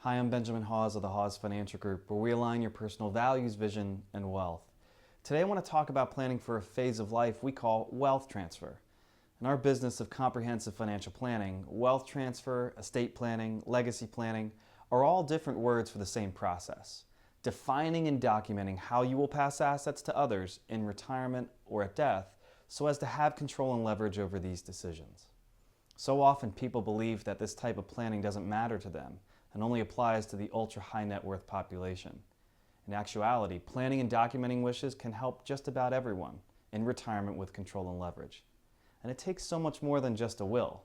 Hi, I'm Benjamin Hawes of the Hawes Financial Group, where we align your personal values, vision, and wealth. Today I want to talk about planning for a phase of life we call wealth transfer. In our business of comprehensive financial planning, wealth transfer, estate planning, legacy planning are all different words for the same process, defining and documenting how you will pass assets to others in retirement or at death so as to have control and leverage over these decisions. So often people believe that this type of planning doesn't matter to them and only applies to the ultra high net worth population. In actuality, planning and documenting wishes can help just about everyone in retirement with control and leverage. And it takes so much more than just a will.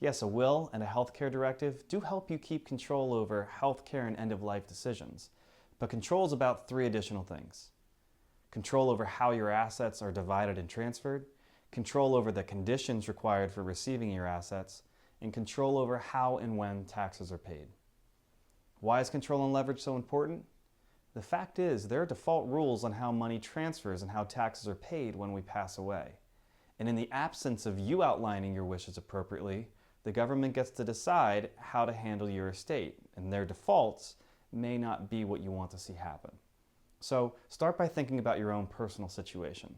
Yes, a will and a healthcare directive do help you keep control over healthcare and end-of-life decisions, but control is about three additional things. Control over how your assets are divided and transferred, control over the conditions required for receiving your assets, and control over how and when taxes are paid. Why is control and leverage so important? The fact is, there are default rules on how money transfers and how taxes are paid when we pass away. And in the absence of you outlining your wishes appropriately, the government gets to decide how to handle your estate, and their defaults may not be what you want to see happen. So start by thinking about your own personal situation.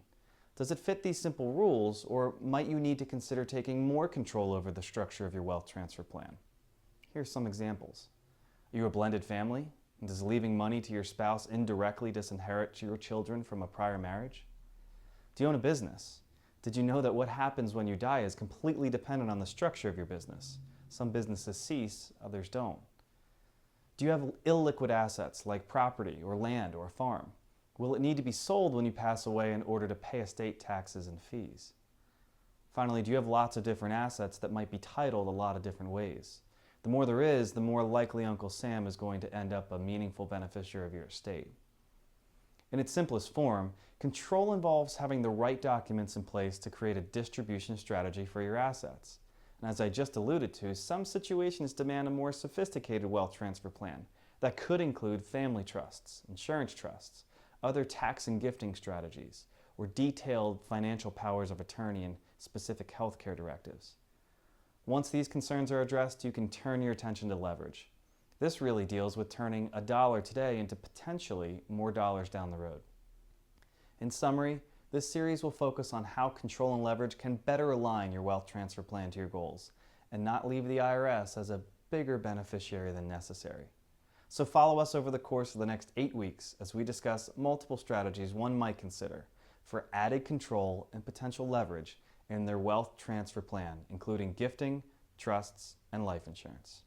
Does it fit these simple rules, or might you need to consider taking more control over the structure of your wealth transfer plan? Here's some examples. Are you a blended family? And does leaving money to your spouse indirectly disinherit your children from a prior marriage? Do you own a business? Did you know that what happens when you die is completely dependent on the structure of your business? Some businesses cease, others don't. Do you have illiquid assets like property or land or a farm? Will it need to be sold when you pass away in order to pay estate taxes and fees? Finally, do you have lots of different assets that might be titled a lot of different ways? The more there is, the more likely Uncle Sam is going to end up a meaningful beneficiary of your estate. In its simplest form, control involves having the right documents in place to create a distribution strategy for your assets. And as I just alluded to, some situations demand a more sophisticated wealth transfer plan that could include family trusts, insurance trusts, other tax and gifting strategies, or detailed financial powers of attorney and specific healthcare directives. Once these concerns are addressed, you can turn your attention to leverage. This really deals with turning a dollar today into potentially more dollars down the road. In summary, this series will focus on how control and leverage can better align your wealth transfer plan to your goals and not leave the IRS as a bigger beneficiary than necessary. So follow us over the course of the next 8 weeks as we discuss multiple strategies one might consider for added control and potential leverage in their wealth transfer plan, including gifting, trusts, and life insurance.